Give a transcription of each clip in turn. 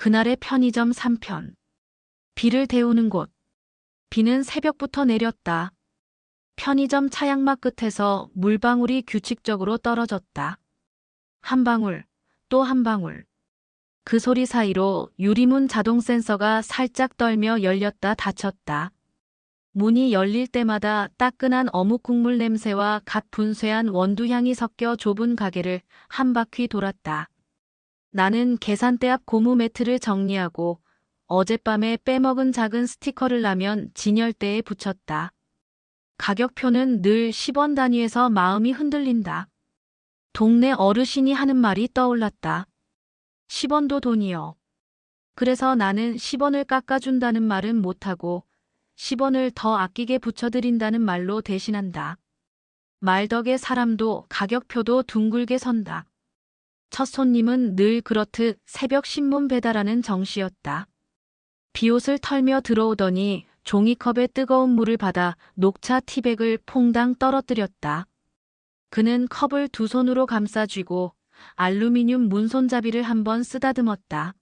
그날의 편의점 3편. 비를 데우는 곳. 비는 새벽부터 내렸다. 편의점 차양막 끝에서 물방울이 규칙적으로 떨어졌다. 한 방울, 또 한 방울. 그 소리 사이로 유리문 자동 센서가 살짝 떨며 열렸다 닫혔다. 문이 열릴 때마다 따끈한 어묵 국물 냄새와 갓 분쇄한 원두향이 섞여 좁은 가게를 한 바퀴 돌았다. 나는 계산대 앞 고무 매트를 정리하고 어젯밤에 빼먹은 작은 스티커를 라면 진열대에 붙였다. 가격표는 늘 10원 단위에서 마음이 흔들린다. 동네 어르신이 하는 말이 떠올랐다. 10원도 돈이요. 그래서 나는 10원을 깎아준다는 말은 못하고 10원을 더 아끼게 붙여드린다는 말로 대신한다. 말 덕에 사람도 가격표도 둥글게 선다. 첫 손님은 늘 그렇듯 새벽 신문 배달하는 정씨였다. 비옷을 털며 들어오더니 종이컵에 뜨거운 물을 받아 녹차 티백을 퐁당 떨어뜨렸다. 그는 컵을 두 손으로 감싸 쥐고 알루미늄 문손잡이를 한번 쓰다듬었다.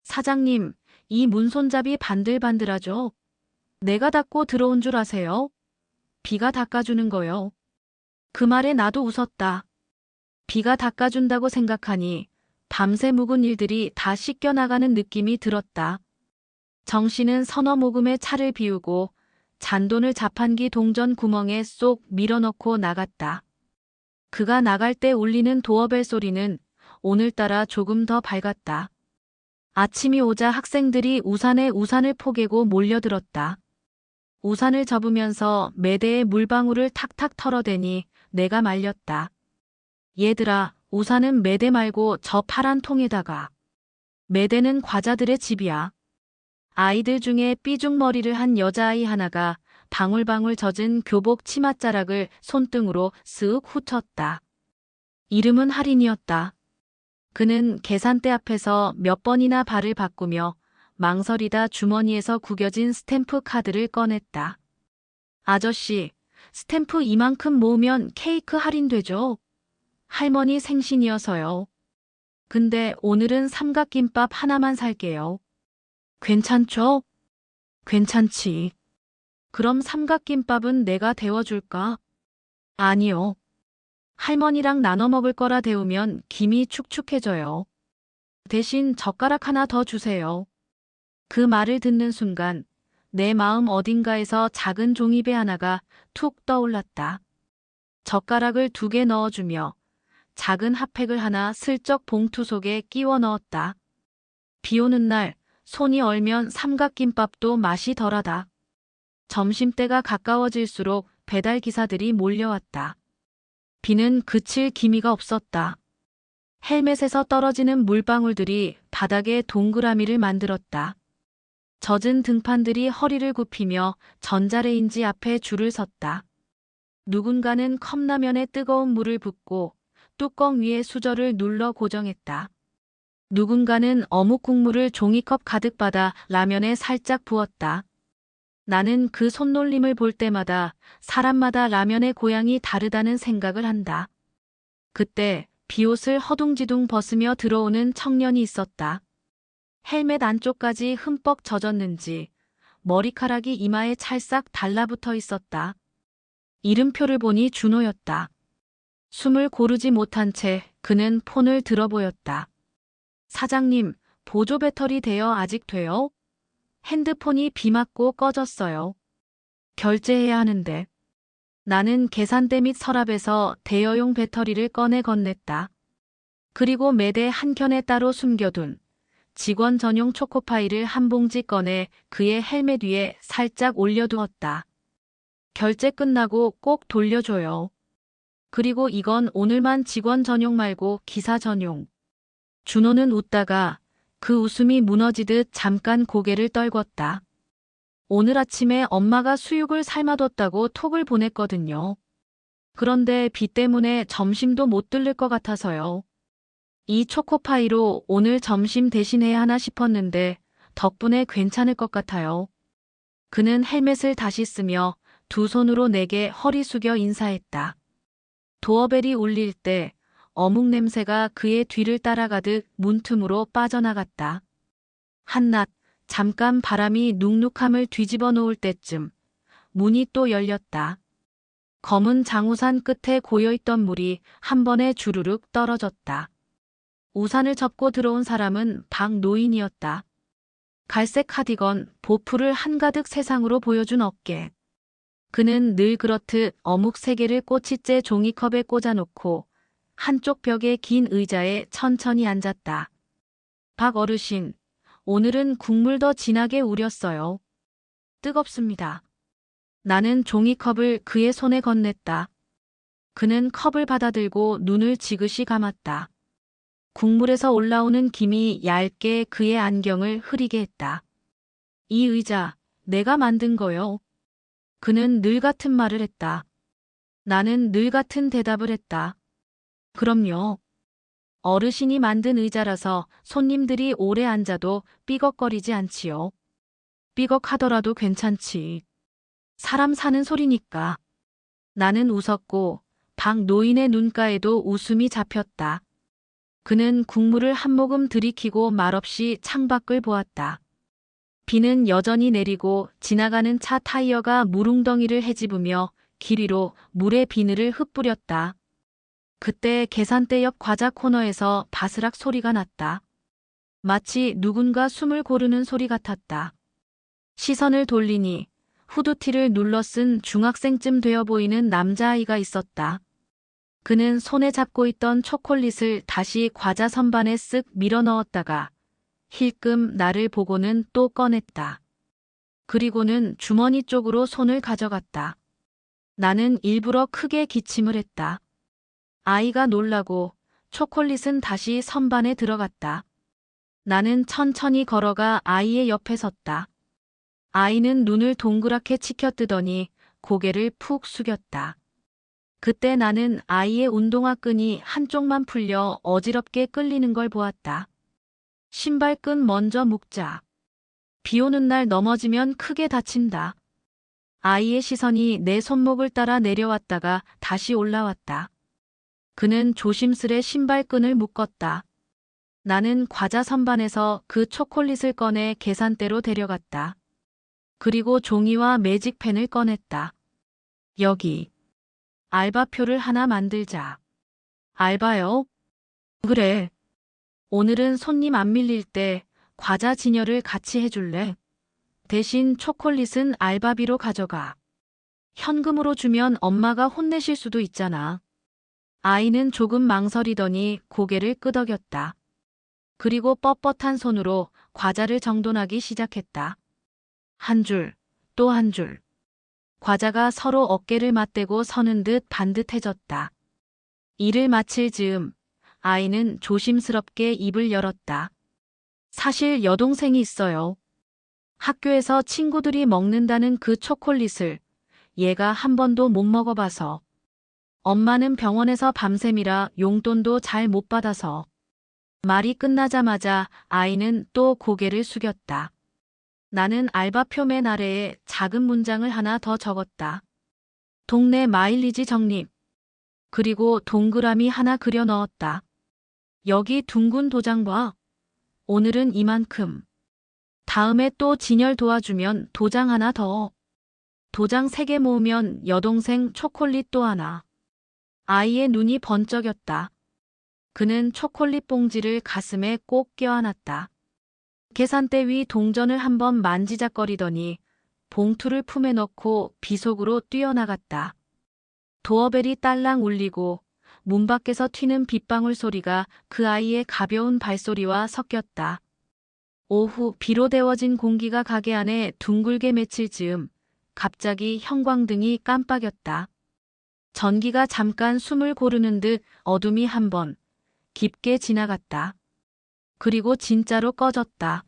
사장님, 이 문손잡이 반들반들하죠? 내가 닦고 들어온 줄 아세요? 비가 닦아주는 거요. 그 말에 나도 웃었다. 비가 닦아준다고 생각하니 밤새 묵은 일들이 다 씻겨나가는 느낌이 들었다. 정씨는 서너 모금의 차를 비우고 잔돈을 자판기 동전 구멍에 쏙 밀어넣고 나갔다. 그가 나갈 때 울리는 도어벨 소리는 오늘따라 조금 더 밝았다. 아침이 오자 학생들이 우산에 우산을 포개고 몰려들었다. 우산을 접으면서 매대에 물방울을 탁탁 털어대니 내가 말렸다. 얘들아, 우산은 매대 말고 저 파란 통에다가. 매대는 과자들의 집이야. 아이들 중에 삐죽머리를 한 여자아이 하나가 방울방울 젖은 교복 치맛자락을 손등으로 쓱 훑었다. 이름은 할인이었다. 그는 계산대 앞에서 몇 번이나 발을 바꾸며 망설이다 주머니에서 구겨진 스탬프 카드를 꺼냈다. 아저씨, 스탬프 이만큼 모으면 케이크 할인되죠? 할머니 생신이어서요. 근데 오늘은 삼각김밥 하나만 살게요. 괜찮죠? 괜찮지. 그럼 삼각김밥은 내가 데워줄까? 아니요. 할머니랑 나눠 먹을 거라 데우면 김이 축축해져요. 대신 젓가락 하나 더 주세요. 그 말을 듣는 순간 내 마음 어딘가에서 작은 종이배 하나가 툭 떠올랐다. 젓가락을 2개 넣어주며 작은 핫팩을 하나 슬쩍 봉투 속에 끼워 넣었다. 비 오는 날 손이 얼면 삼각김밥도 맛이 덜하다. 점심때가 가까워질수록 배달 기사들이 몰려왔다. 비는 그칠 기미가 없었다. 헬멧에서 떨어지는 물방울들이 바닥에 동그라미를 만들었다. 젖은 등판들이 허리를 굽히며 전자레인지 앞에 줄을 섰다. 누군가는 컵라면에 뜨거운 물을 붓고 뚜껑 위에 수저를 눌러 고정했다. 누군가는 어묵 국물을 종이컵 가득 받아 라면에 살짝 부었다. 나는 그 손놀림을 볼 때마다 사람마다 라면의 고향이 다르다는 생각을 한다. 그때 비옷을 허둥지둥 벗으며 들어오는 청년이 있었다. 헬멧 안쪽까지 흠뻑 젖었는지 머리카락이 이마에 찰싹 달라붙어 있었다. 이름표를 보니 준호였다. 숨을 고르지 못한 채 그는 폰을 들어보였다. 사장님, 보조 배터리 대여 아직 돼요? 핸드폰이 비 맞고 꺼졌어요. 결제해야 하는데. 나는 계산대 및 서랍에서 대여용 배터리를 꺼내 건넸다. 그리고 매대 한켠에 따로 숨겨둔 직원 전용 초코파이를 한 봉지 꺼내 그의 헬멧 위에 살짝 올려두었다. 결제 끝나고 꼭 돌려줘요. 그리고 이건 오늘만 직원 전용 말고 기사 전용. 준호는 웃다가 그 웃음이 무너지듯 잠깐 고개를 떨궜다. 오늘 아침에 엄마가 수육을 삶아뒀다고 톡을 보냈거든요. 그런데 비 때문에 점심도 못 들를 것 같아서요. 이 초코파이로 오늘 점심 대신해야 하나 싶었는데 덕분에 괜찮을 것 같아요. 그는 헬멧을 다시 쓰며 두 손으로 내게 허리 숙여 인사했다. 도어벨이 울릴 때 어묵 냄새가 그의 뒤를 따라가듯 문틈으로 빠져나갔다. 한낮 잠깐 바람이 눅눅함을 뒤집어 놓을 때쯤 문이 또 열렸다. 검은 장우산 끝에 고여있던 물이 한 번에 주르륵 떨어졌다. 우산을 접고 들어온 사람은 박노인이었다. 갈색 카디건, 보풀을 한가득 세상으로 보여준 어깨. 그는 늘 그렇듯 어묵 3개를 꼬치째 종이컵에 꽂아놓고 한쪽 벽의 긴 의자에 천천히 앉았다. 박 어르신, 오늘은 국물 더 진하게 우렸어요. 뜨겁습니다. 나는 종이컵을 그의 손에 건넸다. 그는 컵을 받아들고 눈을 지그시 감았다. 국물에서 올라오는 김이 얇게 그의 안경을 흐리게 했다. 이 의자, 내가 만든 거요. 그는 늘 같은 말을 했다. 나는 늘 같은 대답을 했다. 그럼요. 어르신이 만든 의자라서 손님들이 오래 앉아도 삐걱거리지 않지요. 삐걱하더라도 괜찮지. 사람 사는 소리니까. 나는 웃었고 박 노인의 눈가에도 웃음이 잡혔다. 그는 국물을 한 모금 들이키고 말없이 창밖을 보았다. 비는 여전히 내리고 지나가는 차 타이어가 물웅덩이를 헤집으며 길 위로 물의 비늘을 흩뿌렸다. 그때 계산대 옆 과자 코너에서 바스락 소리가 났다. 마치 누군가 숨을 고르는 소리 같았다. 시선을 돌리니 후드티를 눌러 쓴 중학생쯤 되어 보이는 남자아이가 있었다. 그는 손에 잡고 있던 초콜릿을 다시 과자 선반에 쓱 밀어 넣었다가 힐끔 나를 보고는 또 꺼냈다. 그리고는 주머니 쪽으로 손을 가져갔다. 나는 일부러 크게 기침을 했다. 아이가 놀라고 초콜릿은 다시 선반에 들어갔다. 나는 천천히 걸어가 아이의 옆에 섰다. 아이는 눈을 동그랗게 치켜뜨더니 고개를 푹 숙였다. 그때 나는 아이의 운동화 끈이 한쪽만 풀려 어지럽게 끌리는 걸 보았다. 신발끈 먼저 묶자. 비 오는 날 넘어지면 크게 다친다. 아이의 시선이 내 손목을 따라 내려왔다가 다시 올라왔다. 그는 조심스레 신발끈을 묶었다. 나는 과자 선반에서 그 초콜릿을 꺼내 계산대로 데려갔다. 그리고 종이와 매직펜을 꺼냈다. 여기. 알바표를 하나 만들자. 알바요? 그래. 오늘은 손님 안 밀릴 때 과자 진열을 같이 해줄래? 대신 초콜릿은 알바비로 가져가. 현금으로 주면 엄마가 혼내실 수도 있잖아. 아이는 조금 망설이더니 고개를 끄덕였다. 그리고 뻣뻣한 손으로 과자를 정돈하기 시작했다. 한 줄, 또 한 줄. 과자가 서로 어깨를 맞대고 서는 듯 반듯해졌다. 일을 마칠 즈음 아이는 조심스럽게 입을 열었다. 사실 여동생이 있어요. 학교에서 친구들이 먹는다는 그 초콜릿을 얘가 한 번도 못 먹어봐서. 엄마는 병원에서 밤샘이라 용돈도 잘 못 받아서. 말이 끝나자마자 아이는 또 고개를 숙였다. 나는 알바표 맨 아래에 작은 문장을 하나 더 적었다. 동네 마일리지 적립. 그리고 동그라미 하나 그려 넣었다. 여기 둥근 도장 봐. 오늘은 이만큼. 다음에 또 진열 도와주면 도장 하나 더. 도장 3개 모으면 여동생 초콜릿 또 하나. 아이의 눈이 번쩍였다. 그는 초콜릿 봉지를 가슴에 꼭 껴안았다. 계산대 위 동전을 한번 만지작거리더니 봉투를 품에 넣고 비속으로 뛰어나갔다. 도어벨이 딸랑 울리고 문 밖에서 튀는 빗방울 소리가 그 아이의 가벼운 발소리와 섞였다. 오후 비로 데워진 공기가 가게 안에 둥글게 맺힐 즈음 갑자기 형광등이 깜빡였다. 전기가 잠깐 숨을 고르는 듯 어둠이 한번 깊게 지나갔다. 그리고 진짜로 꺼졌다.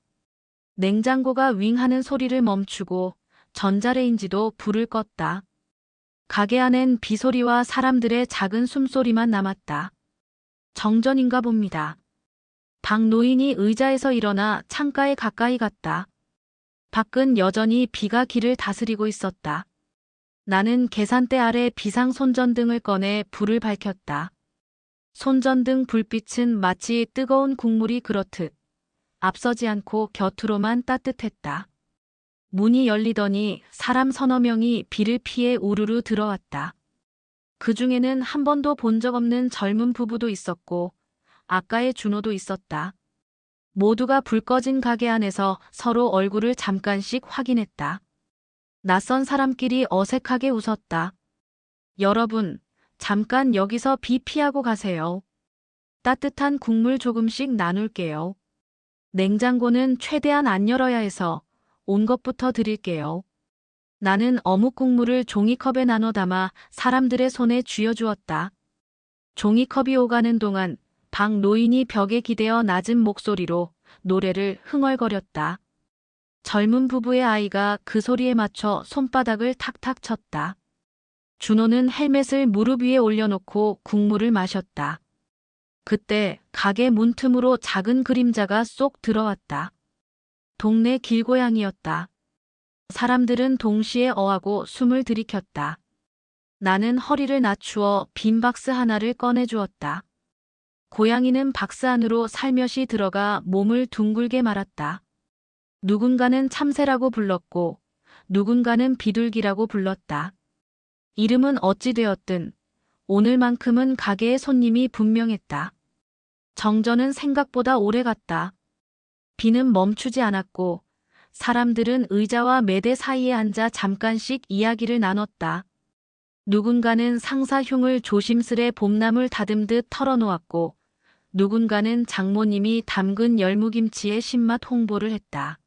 냉장고가 윙하는 소리를 멈추고 전자레인지도 불을 껐다. 가게 안엔 비소리와 사람들의 작은 숨소리만 남았다. 정전인가 봅니다. 박 노인이 의자에서 일어나 창가에 가까이 갔다. 밖은 여전히 비가 길을 다스리고 있었다. 나는 계산대 아래 비상 손전등을 꺼내 불을 밝혔다. 손전등 불빛은 마치 뜨거운 국물이 그렇듯 앞서지 않고 곁으로만 따뜻했다. 문이 열리더니 사람 서너 명이 비를 피해 우르르 들어왔다. 그 중에는 한 번도 본 적 없는 젊은 부부도 있었고 아까의 준호도 있었다. 모두가 불 꺼진 가게 안에서 서로 얼굴을 잠깐씩 확인했다. 낯선 사람끼리 어색하게 웃었다. 여러분, 잠깐 여기서 비 피하고 가세요. 따뜻한 국물 조금씩 나눌게요. 냉장고는 최대한 안 열어야 해서 온 것부터 드릴게요. 나는 어묵 국물을 종이컵에 나눠 담아 사람들의 손에 쥐어주었다. 종이컵이 오가는 동안 박 노인이 벽에 기대어 낮은 목소리로 노래를 흥얼거렸다. 젊은 부부의 아이가 그 소리에 맞춰 손바닥을 탁탁 쳤다. 준호는 헬멧을 무릎 위에 올려놓고 국물을 마셨다. 그때 가게 문틈으로 작은 그림자가 쏙 들어왔다. 동네 길고양이였다. 사람들은 동시에 어하고 숨을 들이켰다. 나는 허리를 낮추어 빈 박스 하나를 꺼내주었다. 고양이는 박스 안으로 살며시 들어가 몸을 둥글게 말았다. 누군가는 참새라고 불렀고 누군가는 비둘기라고 불렀다. 이름은 어찌 되었든 오늘만큼은 가게의 손님이 분명했다. 정전은 생각보다 오래 갔다. 비는 멈추지 않았고 사람들은 의자와 매대 사이에 앉아 잠깐씩 이야기를 나눴다. 누군가는 상사 흉을 조심스레 봄나물 다듬듯 털어놓았고 누군가는 장모님이 담근 열무김치의 신맛 홍보를 했다.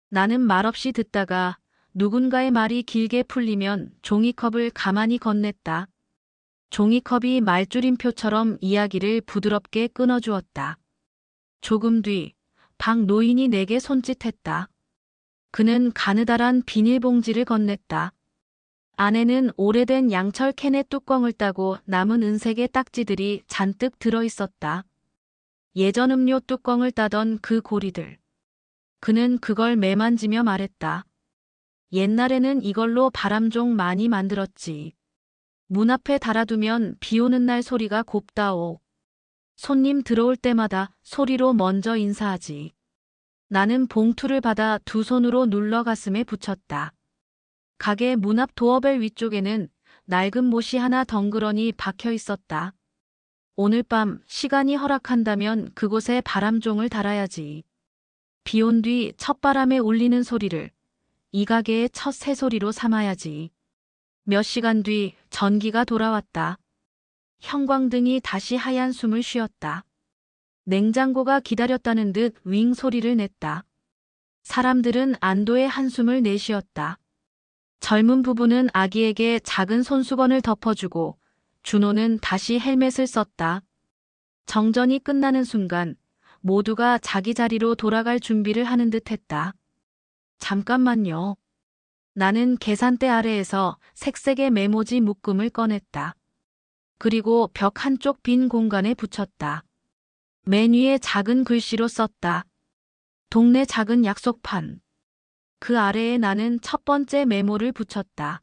나는 말없이 듣다가 누군가의 말이 길게 풀리면 종이컵을 가만히 건넸다. 종이컵이 말줄임표처럼 이야기를 부드럽게 끊어주었다. 조금 뒤 박 노인이 내게 손짓했다. 그는 가느다란 비닐봉지를 건넸다. 안에는 오래된 양철 캔의 뚜껑을 따고 남은 은색의 딱지들이 잔뜩 들어있었다. 예전 음료 뚜껑을 따던 그 고리들. 그는 그걸 매만지며 말했다. 옛날에는 이걸로 바람종 많이 만들었지. 문 앞에 달아두면 비 오는 날 소리가 곱다오. 손님 들어올 때마다 소리로 먼저 인사하지. 나는 봉투를 받아 두 손으로 눌러 가슴에 붙였다. 가게 문 앞 도어벨 위쪽에는 낡은 못이 하나 덩그러니 박혀 있었다. 오늘 밤 시간이 허락한다면 그곳에 바람종을 달아야지. 비 온 뒤 첫바람에 울리는 소리를 이 가게의 첫 새소리로 삼아야지. 몇 시간 뒤 전기가 돌아왔다. 형광등이 다시 하얀 숨을 쉬었다. 냉장고가 기다렸다는 듯 윙 소리를 냈다. 사람들은 안도의 한숨을 내쉬었다. 젊은 부부는 아기에게 작은 손수건을 덮어주고 준호는 다시 헬멧을 썼다. 정전이 끝나는 순간 모두가 자기 자리로 돌아갈 준비를 하는 듯 했다. 잠깐만요. 나는 계산대 아래에서 색색의 메모지 묶음을 꺼냈다. 그리고 벽 한쪽 빈 공간에 붙였다. 맨 위에 작은 글씨로 썼다. 동네 작은 약속판. 그 아래에 나는 첫 번째 메모를 붙였다.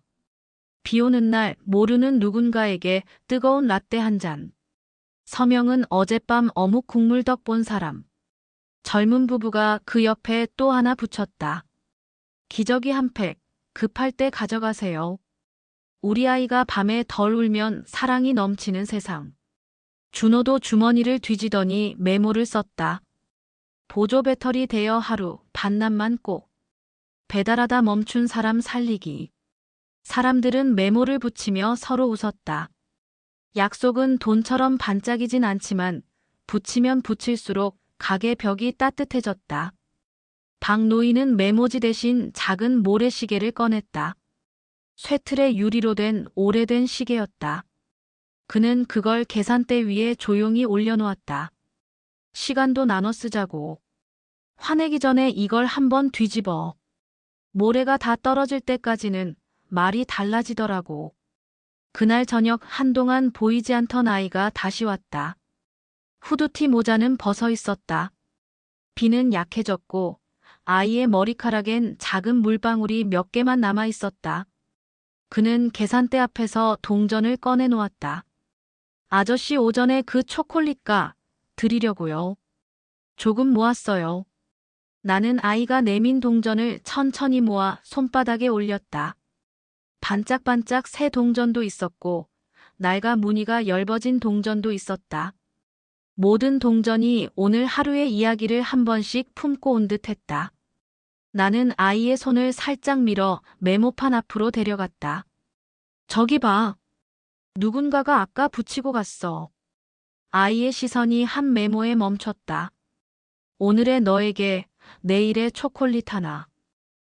비 오는 날 모르는 누군가에게 뜨거운 라떼 한 잔. 서명은 어젯밤 어묵 국물 덕 본 사람. 젊은 부부가 그 옆에 또 하나 붙였다. 기저귀 한 팩, 급할 때 가져가세요. 우리 아이가 밤에 덜 울면 사랑이 넘치는 세상. 준호도 주머니를 뒤지더니 메모를 썼다. 보조 배터리 대여 하루, 반납만 꼭. 배달하다 멈춘 사람 살리기. 사람들은 메모를 붙이며 서로 웃었다. 약속은 돈처럼 반짝이진 않지만 붙이면 붙일수록 가게 벽이 따뜻해졌다. 박 노인은 메모지 대신 작은 모래시계를 꺼냈다. 쇠틀의 유리로 된 오래된 시계였다. 그는 그걸 계산대 위에 조용히 올려놓았다. 시간도 나눠 쓰자고. 화내기 전에 이걸 한번 뒤집어. 모래가 다 떨어질 때까지는 말이 달라지더라고. 그날 저녁 한동안 보이지 않던 아이가 다시 왔다. 후드티 모자는 벗어 있었다. 비는 약해졌고 아이의 머리카락엔 작은 물방울이 몇 개만 남아 있었다. 그는 계산대 앞에서 동전을 꺼내 놓았다. 아저씨 오전에 그 초콜릿가 드리려고요. 조금 모았어요. 나는 아이가 내민 동전을 천천히 모아 손바닥에 올렸다. 반짝반짝 새 동전도 있었고 낡아 무늬가 엷어진 동전도 있었다. 모든 동전이 오늘 하루의 이야기를 한 번씩 품고 온 듯했다. 나는 아이의 손을 살짝 밀어 메모판 앞으로 데려갔다. 저기 봐. 누군가가 아까 붙이고 갔어. 아이의 시선이 한 메모에 멈췄다. 오늘의 너에게 내일의 초콜릿 하나.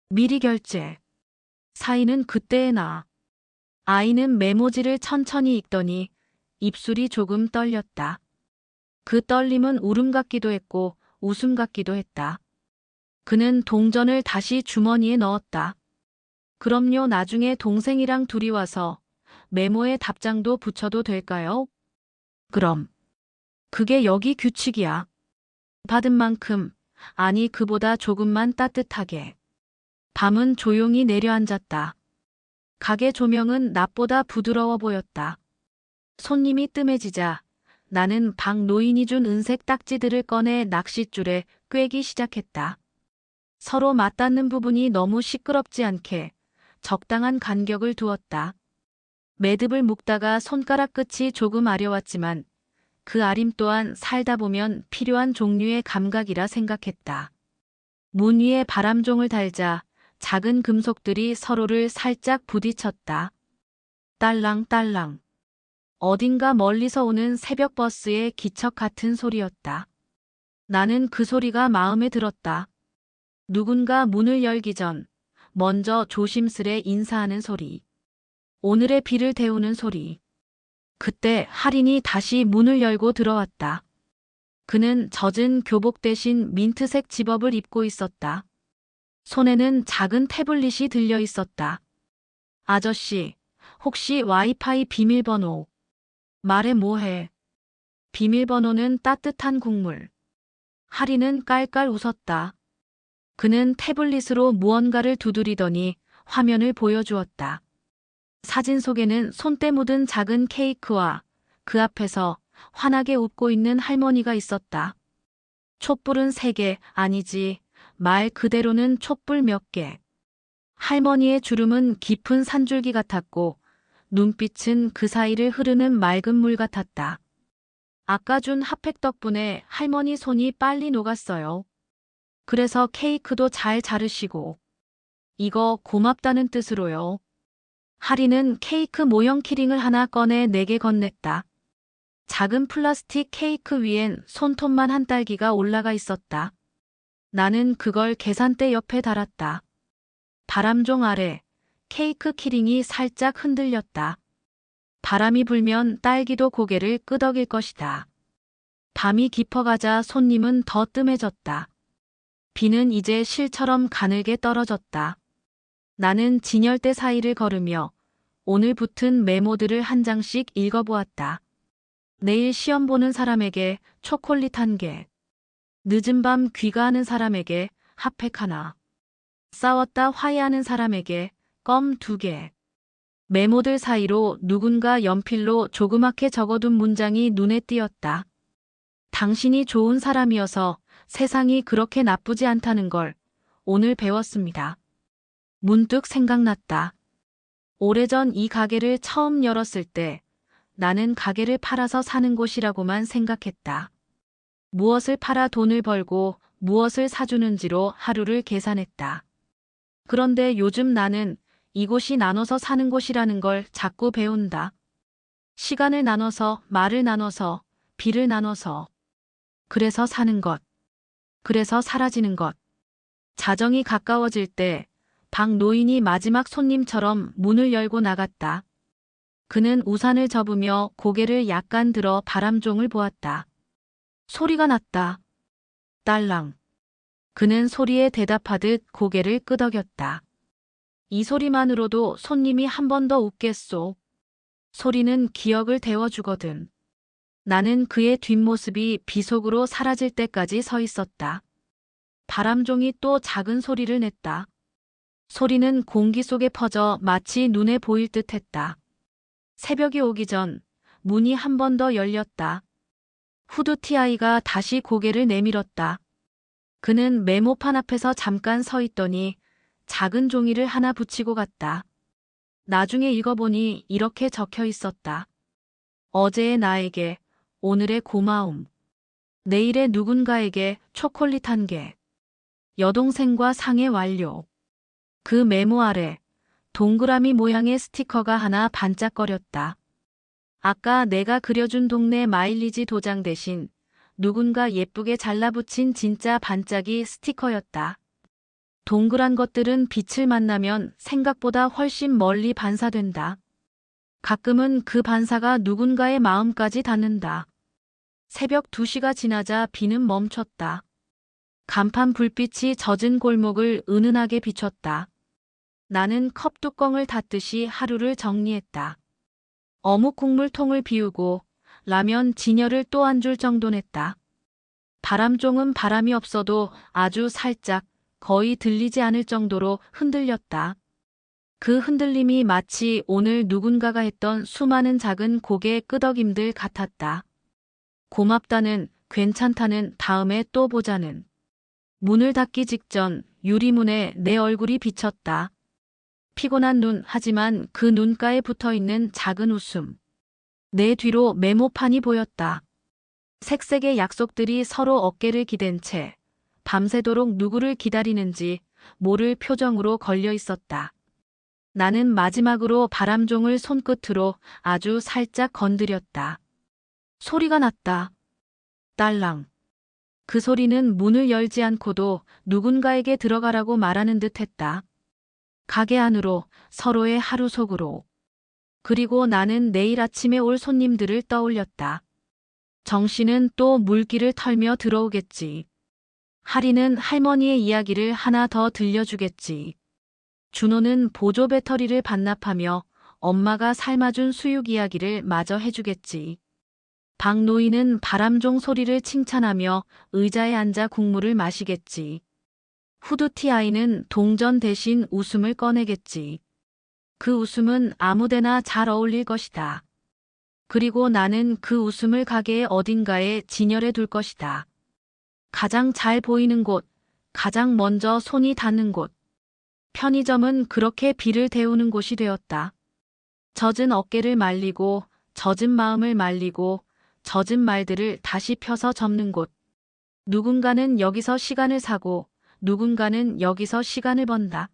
미리 결제. 사인은 그때의 나. 아이는 메모지를 천천히 읽더니 입술이 조금 떨렸다. 그 떨림은 울음 같기도 했고 웃음 같기도 했다. 그는 동전을 다시 주머니에 넣었다. 그럼요, 나중에 동생이랑 둘이 와서 메모에 답장도 붙여도 될까요? 그럼. 그게 여기 규칙이야. 받은 만큼, 아니 그보다 조금만 따뜻하게. 밤은 조용히 내려앉았다. 가게 조명은 낮보다 부드러워 보였다. 손님이 뜸해지자 나는 박 노인이 준 은색 딱지들을 꺼내 낚싯줄에 꿰기 시작했다. 서로 맞닿는 부분이 너무 시끄럽지 않게 적당한 간격을 두었다. 매듭을 묶다가 손가락 끝이 조금 아려왔지만 그 아림 또한 살다 보면 필요한 종류의 감각이라 생각했다. 문 위에 바람종을 달자 작은 금속들이 서로를 살짝 부딪혔다. 딸랑딸랑. 어딘가 멀리서 오는 새벽 버스의 기척 같은 소리였다. 나는 그 소리가 마음에 들었다. 누군가 문을 열기 전 먼저 조심스레 인사하는 소리. 오늘의 비를 데우는 소리. 그때 할인이 다시 문을 열고 들어왔다. 그는 젖은 교복 대신 민트색 집업을 입고 있었다. 손에는 작은 태블릿이 들려 있었다. 아저씨, 혹시 와이파이 비밀번호. 말해 뭐해. 비밀번호는 따뜻한 국물. 할인은 깔깔 웃었다. 그는 태블릿으로 무언가를 두드리더니 화면을 보여주었다. 사진 속에는 손때 묻은 작은 케이크와 그 앞에서 환하게 웃고 있는 할머니가 있었다. 촛불은 3개, 아니지, 말 그대로는 촛불 몇 개. 할머니의 주름은 깊은 산줄기 같았고 눈빛은 그 사이를 흐르는 맑은 물 같았다. 아까 준 핫팩 덕분에 할머니 손이 빨리 녹았어요. 그래서 케이크도 잘 자르시고. 이거 고맙다는 뜻으로요. 할인은 케이크 모형 키링을 하나 꺼내 내게 건넸다. 작은 플라스틱 케이크 위엔 손톱만 한 딸기가 올라가 있었다. 나는 그걸 계산대 옆에 달았다. 바람종 아래 케이크 키링이 살짝 흔들렸다. 바람이 불면 딸기도 고개를 끄덕일 것이다. 밤이 깊어가자 손님은 더 뜸해졌다. 비는 이제 실처럼 가늘게 떨어졌다. 나는 진열대 사이를 걸으며 오늘 붙은 메모들을 한 장씩 읽어보았다. 내일 시험 보는 사람에게 초콜릿 1개. 늦은 밤 귀가하는 사람에게 핫팩 하나. 싸웠다 화해하는 사람에게 껌 2개. 메모들 사이로 누군가 연필로 조그맣게 적어둔 문장이 눈에 띄었다. 당신이 좋은 사람이어서 세상이 그렇게 나쁘지 않다는 걸 오늘 배웠습니다. 문득 생각났다. 오래전 이 가게를 처음 열었을 때 나는 가게를 팔아서 사는 곳이라고만 생각했다. 무엇을 팔아 돈을 벌고 무엇을 사주는지로 하루를 계산했다. 그런데 요즘 나는 이곳이 나눠서 사는 곳이라는 걸 자꾸 배운다. 시간을 나눠서, 말을 나눠서, 비를 나눠서. 그래서 사는 것. 그래서 사라지는 것. 자정이 가까워질 때 박 노인이 마지막 손님처럼 문을 열고 나갔다. 그는 우산을 접으며 고개를 약간 들어 바람종을 보았다. 소리가 났다. 딸랑. 그는 소리에 대답하듯 고개를 끄덕였다. 이 소리만으로도 손님이 한 번 더 웃겠소. 소리는 기억을 데워주거든. 나는 그의 뒷모습이 비 속으로 사라질 때까지 서 있었다. 바람종이 또 작은 소리를 냈다. 소리는 공기 속에 퍼져 마치 눈에 보일 듯 했다. 새벽이 오기 전 문이 한 번 더 열렸다. 후드티 아이가 다시 고개를 내밀었다. 그는 메모판 앞에서 잠깐 서 있더니 작은 종이를 하나 붙이고 갔다. 나중에 읽어보니 이렇게 적혀 있었다. 어제의 나에게 오늘의 고마움. 내일의 누군가에게 초콜릿 한 개. 여동생과 상의 완료. 그 메모 아래 동그라미 모양의 스티커가 하나 반짝거렸다. 아까 내가 그려준 동네 마일리지 도장 대신 누군가 예쁘게 잘라붙인 진짜 반짝이 스티커였다. 동그란 것들은 빛을 만나면 생각보다 훨씬 멀리 반사된다. 가끔은 그 반사가 누군가의 마음까지 닿는다. 새벽 2시가 지나자 비는 멈췄다. 간판 불빛이 젖은 골목을 은은하게 비췄다. 나는 컵 뚜껑을 닫듯이 하루를 정리했다. 어묵 국물통을 비우고 라면 진열을 또 한 줄 정돈했다. 바람종은 바람이 없어도 아주 살짝, 거의 들리지 않을 정도로 흔들렸다. 그 흔들림이 마치 오늘 누군가가 했던 수많은 작은 고개 끄덕임들 같았다. 고맙다는, 괜찮다는, 다음에 또 보자는. 문을 닫기 직전 유리문에 내 얼굴이 비쳤다. 피곤한 눈, 하지만 그 눈가에 붙어있는 작은 웃음. 내 뒤로 메모판이 보였다. 색색의 약속들이 서로 어깨를 기댄 채 밤새도록 누구를 기다리는지 모를 표정으로 걸려 있었다. 나는 마지막으로 바람종을 손끝으로 아주 살짝 건드렸다. 소리가 났다. 딸랑. 그 소리는 문을 열지 않고도 누군가에게 들어가라고 말하는 듯 했다. 가게 안으로, 서로의 하루 속으로. 그리고 나는 내일 아침에 올 손님들을 떠올렸다. 정씨는 또 물기를 털며 들어오겠지. 하리는 할머니의 이야기를 하나 더 들려주겠지. 준호는 보조 배터리를 반납하며 엄마가 삶아준 수육 이야기를 마저 해주겠지. 박노인은 바람종 소리를 칭찬하며 의자에 앉아 국물을 마시겠지. 후드티 아이는 동전 대신 웃음을 꺼내겠지. 그 웃음은 아무데나 잘 어울릴 것이다. 그리고 나는 그 웃음을 가게의 어딘가에 진열해 둘 것이다. 가장 잘 보이는 곳, 가장 먼저 손이 닿는 곳. 편의점은 그렇게 비를 데우는 곳이 되었다. 젖은 어깨를 말리고, 젖은 마음을 말리고, 젖은 말들을 다시 펴서 접는 곳. 누군가는 여기서 시간을 사고, 누군가는 여기서 시간을 번다.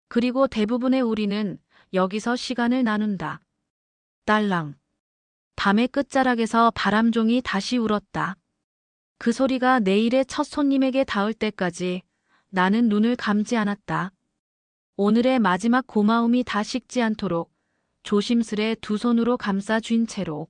그리고 대부분의 우리는 여기서 시간을 나눈다. 딸랑. 밤의 끝자락에서 바람종이 다시 울었다. 그 소리가 내일의 첫 손님에게 닿을 때까지 나는 눈을 감지 않았다. 오늘의 마지막 고마움이 다 식지 않도록 조심스레 두 손으로 감싸 쥔 채로.